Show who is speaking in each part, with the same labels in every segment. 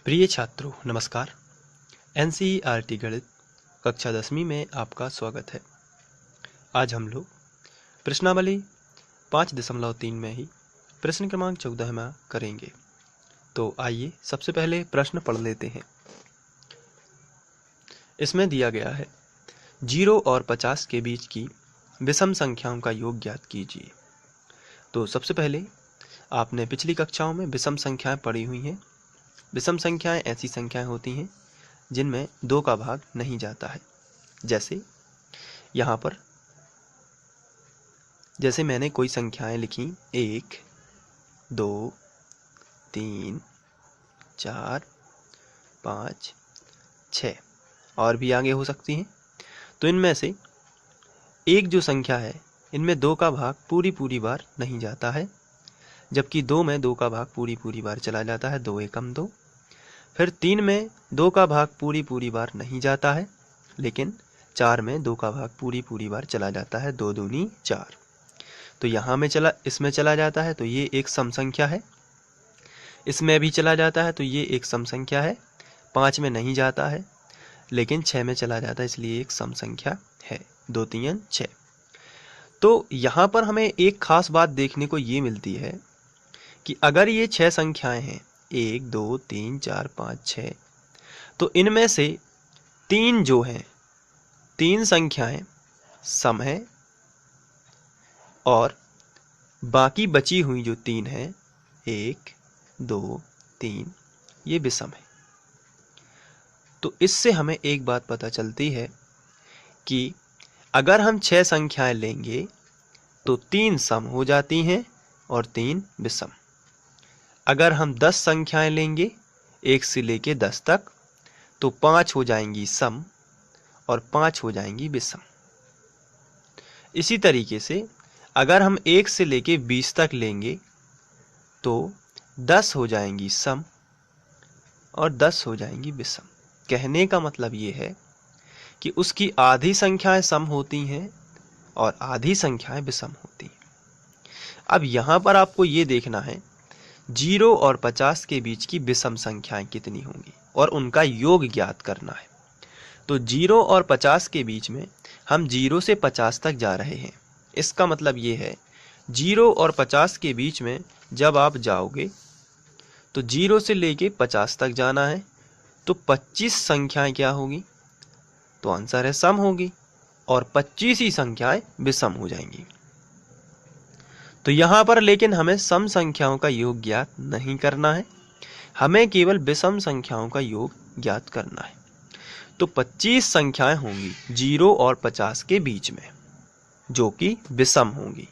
Speaker 1: प्रिय छात्रों नमस्कार। एनसीईआरटी गणित कक्षा 10वीं में आपका स्वागत है। आज हम लोग प्रश्नावली 5.3 में ही प्रश्न क्रमांक 14 में करेंगे। तो आइए सबसे पहले प्रश्न पढ़ लेते हैं। इसमें दिया गया है 0 और 50 के बीच की विषम संख्याओं का योग ज्ञात कीजिए। तो सबसे पहले आपने पिछली कक्षाओं में विषम संख्याएं पढ़ी हुई हैं। विषम संख्याएं ऐसी संख्याएं होती हैं जिनमें 2 का भाग नहीं जाता है। जैसे यहाँ पर मैंने कोई संख्याएं लिखी 1, 2, 3, 4, 5, 6 और भी आगे हो सकती हैं। तो इनमें से एक जो संख्या है इनमें 2 का भाग पूरी बार नहीं जाता है, जबकि 2 में 2 का भाग पूरी बार चला जाता है, 2 एकम 2। फिर 3 में 2 का भाग पूरी बार नहीं जाता है, लेकिन 4 में 2 का भाग पूरी बार चला जाता है, 2 दूनी 4। तो यहाँ में इसमें चला जाता है तो ये एक सम संख्या है, इसमें भी चला जाता है तो ये एक सम संख्या है। 5 में नहीं जाता है लेकिन 6 में चला जाता है, इसलिए एक सम संख्या है। 2 3 6। तो यहाँ पर हमें एक खास बात देखने को ये मिलती है कि अगर ये 6 संख्याएं हैं 1 2 3 4 5 6, तो इनमें से 3 जो हैं 3 संख्याएं सम है और बाकी बची हुई जो 3 हैं 1 2 3 ये विषम है। तो इससे हमें एक बात पता चलती है कि अगर हम 6 संख्याएं लेंगे तो 3 सम हो जाती हैं और 3 विषम। अगर हम 10 संख्याएं लेंगे 1 से लेके 10 तक, तो 5 हो जाएंगी सम और 5 हो जाएंगी विषम। इसी तरीके से अगर हम 1 से लेके 20 तक लेंगे तो 10 हो जाएंगी सम और 10 हो जाएंगी विषम। कहने का मतलब ये है कि उसकी आधी संख्याएं सम होती हैं और आधी संख्याएं विषम होती हैं। अब यहाँ पर आपको ये देखना है 0 और 50 के बीच की विषम संख्याएं कितनी होंगी और उनका योग ज्ञात करना है। तो 0 और 50 के बीच में हम 0 से 50 तक जा रहे हैं। इसका मतलब ये है 0 और 50 के बीच में जब आप जाओगे तो 0 से लेके 50 तक जाना है, तो 25 संख्याएं क्या होगी? तो आंसर है सम होगी और 25 ही संख्याएं विषम हो जाएंगी। तो यहाँ पर लेकिन हमें सम संख्याओं का योग ज्ञात नहीं करना है, हमें केवल विषम संख्याओं का योग ज्ञात करना है। तो 25 संख्याएं होंगी 0 और 50 के बीच में जो कि विषम होंगी।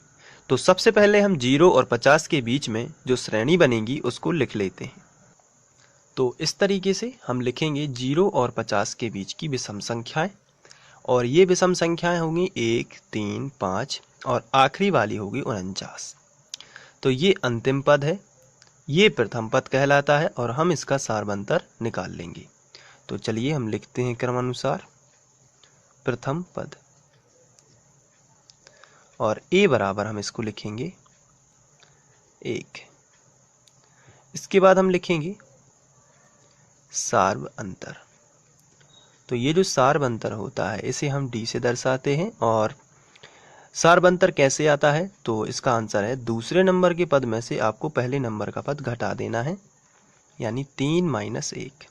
Speaker 1: तो सबसे पहले हम 0 और 50 के बीच में जो श्रेणी बनेगी उसको लिख लेते हैं। तो इस तरीके से हम लिखेंगे 0 और 50 के बीच की विषम संख्याएं, और ये विषम संख्याएं होंगी 1 3 5 और आखिरी वाली होगी 49। तो ये अंतिम पद है, ये प्रथम पद कहलाता है और हम इसका सारबंतर निकाल लेंगे। तो चलिए हम लिखते हैं क्रमानुसार प्रथम पद, और a बराबर हम इसको लिखेंगे 1। इसके बाद हम लिखेंगे सार्व अंतर। तो ये जो सार्व अंतर होता है इसे हम d से दर्शाते हैं। और सार्व अंतर कैसे आता है? तो इसका आंसर है दूसरे नंबर के पद में से आपको पहले नंबर का पद घटा देना है, यानी 3 - 1।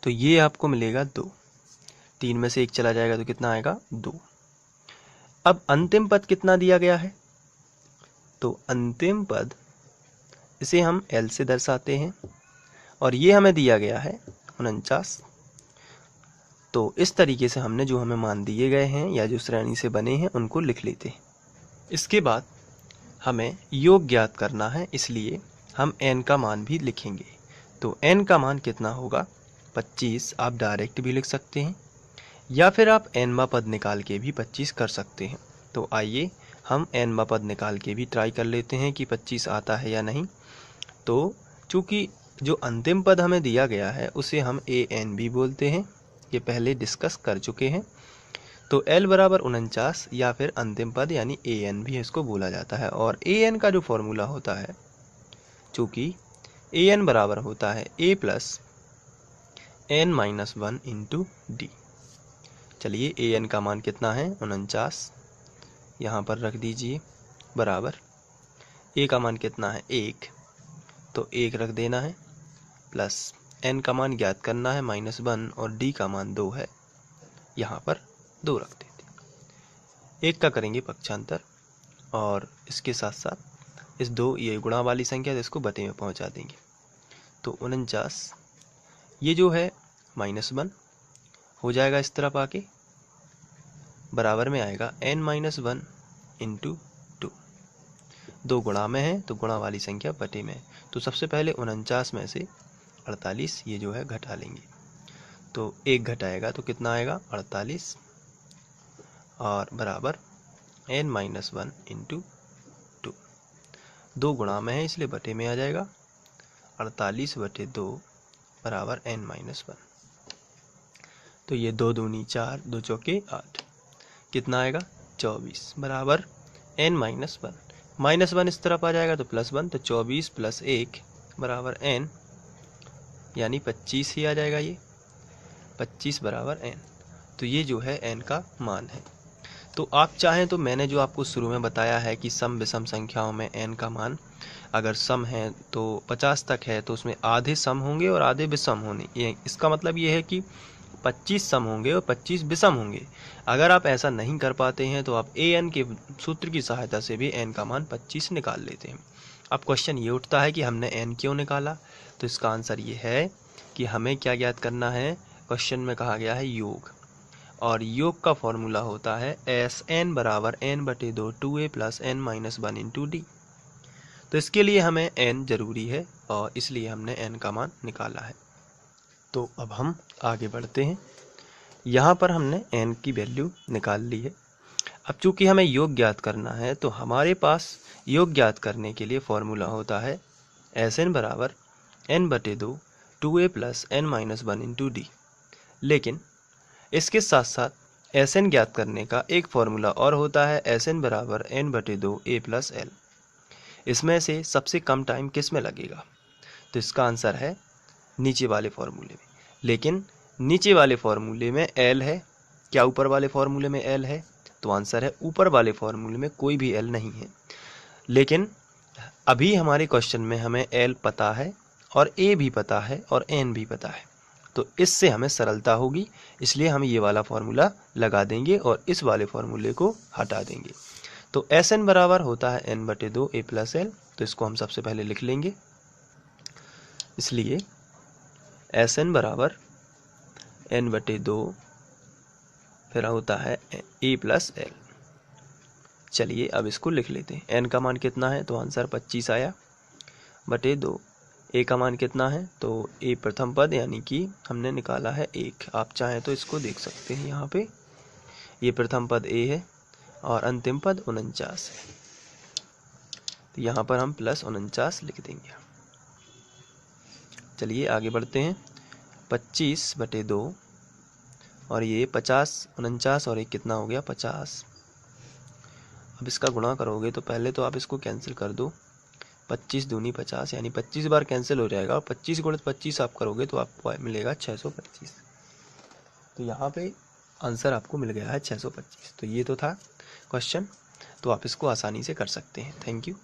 Speaker 1: तो ये आपको मिलेगा 2। 3 में से 1 चला जाएगा तो कितना आएगा? 2। अब अंतिम पद कितना दिया गया है? तो अंतिम पद इसे हम L से दर्शाते हैं और ये हमें दिया गया है 49। तो इस तरीके से हमने जो हमें मान दिए गए हैं या जो श्रेणी से बने हैं उनको लिख लेते हैं। इसके बाद हमें योग ज्ञात करना है, इसलिए हम n का मान भी लिखेंगे। तो n का मान कितना होगा? 25। आप डायरेक्ट भी लिख सकते हैं या फिर आप nवां पद निकाल के भी 25 कर सकते हैं। तो आइए हम nवां पद निकाल के भी ट्राई कर लेते हैं कि 25 आता है या नहीं। तो चूँकि जो अंतिम पद हमें दिया गया है उसे हम an भी बोलते हैं, ये पहले डिस्कस कर चुके हैं। तो L बराबर 49 या फिर अंतिम पद यानी an भी इसको बोला जाता है। और an का जो फॉर्मूला होता है, चूँकि ए एन बराबर होता है a plus n minus one into d. चलिए ए एन का मान कितना है 49, यहाँ पर रख दीजिए, बराबर ए का मान कितना है 1, तो 1 रख देना है, प्लस एन का मान ज्ञात करना है -1 और डी का मान 2 है, यहाँ पर 2 रख देते। 1 का करेंगे पक्षांतर और इसके साथ साथ इस 2 ये गुणा वाली संख्या है, इसको बटे में पहुँचा देंगे। तो 49 ये जो है -1 हो जाएगा इस तरफ आके, बराबर में आएगा n-1 इंटू 2। 2 गुणा में है तो गुणा वाली संख्या बटे में है। तो सबसे पहले 49 में से 48 ये जो है घटा लेंगे, तो 1 घटाएगा तो कितना आएगा 48 और बराबर n-1 इंटू 2। 2 गुणा में है इसलिए बटे में आ जाएगा, 48 बटे 2 बराबर n-1। तो ये 2 दूनी 4, 2 चौके 8, कितना आएगा 24 बराबर n-1। -1 इस तरफ आ जाएगा तो +1, तो 24 + 1 बराबर n, यानी 25 ही आ जाएगा, ये 25 बराबर n। तो ये जो है n का मान है। तो आप चाहें तो मैंने जो आपको शुरू में बताया है कि सम विषम संख्याओं में n का मान अगर सम है तो 50 तक है तो उसमें आधे सम होंगे और आधे विषम होंगे। ये इसका मतलब ये है कि 25 सम होंगे और 25 विषम होंगे। अगर आप ऐसा नहीं कर पाते हैं तो आप an के सूत्र की सहायता से भी n का मान 25 निकाल लेते हैं। अब क्वेश्चन ये उठता है कि हमने n क्यों निकाला, तो इसका आंसर ये है कि हमें क्या ज्ञात करना है। क्वेश्चन में कहा गया है योग, और योग का फॉर्मूला होता है Sn बराबर n/2 2a + n-1 into D. तो इसके लिए हमें n जरूरी है और इसलिए हमने n का मान निकाला है। तो अब हम आगे बढ़ते हैं। यहाँ पर हमने n की वैल्यू निकाल ली है। अब चूंकि हमें योग ज्ञात करना है तो हमारे पास योग ज्ञात करने के लिए फॉर्मूला होता है Sn बराबर n/2 2a + n-1 into D. लेकिन इसके साथ साथ Sn ज्ञात करने का एक फॉर्मूला और होता है Sn बराबर n/2 a + l। इसमें से सबसे कम टाइम किस में लगेगा, तो इसका आंसर है नीचे वाले फॉर्मूले में। लेकिन नीचे वाले फॉर्मूले में l है, क्या ऊपर वाले फॉर्मूले में l है, तो आंसर है ऊपर वाले फॉर्मूले में कोई भी l नहीं है। लेकिन अभी हमारे क्वेश्चन में हमें l पता है और a भी पता है और n भी पता है, तो इससे हमें सरलता होगी, इसलिए हम ये वाला फॉर्मूला लगा देंगे और इस वाले फॉर्मूले को हटा देंगे। तो Sn बराबर होता है n/2 a + l, तो इसको हम सबसे पहले लिख लेंगे। इसलिए Sn बराबर n/2 फिर होता है a + l। चलिए अब इसको लिख लेते हैं। n का मान कितना है, तो आंसर 25 आया बटे 2। a का मान कितना है, तो a प्रथम पद यानी कि हमने निकाला है 1। आप चाहें तो इसको देख सकते हैं, यहाँ पे ये प्रथम पद a है और अंतिम पद 49 है, तो यहाँ पर हम +49 लिख देंगे। चलिए आगे बढ़ते हैं। 25 बटे 2 और ये 50, 49 और एक कितना हो गया 50। अब इसका गुणा करोगे तो पहले तो आप इसको कैंसिल कर दो, 25 दूनी 50 यानी 25 बार कैंसिल हो जाएगा और 25 × 25 आप करोगे तो आपको मिलेगा 625। तो यहाँ पे आंसर आपको मिल गया है 625। तो ये तो था क्वेश्चन, तो आप इसको आसानी से कर सकते हैं। Thank you.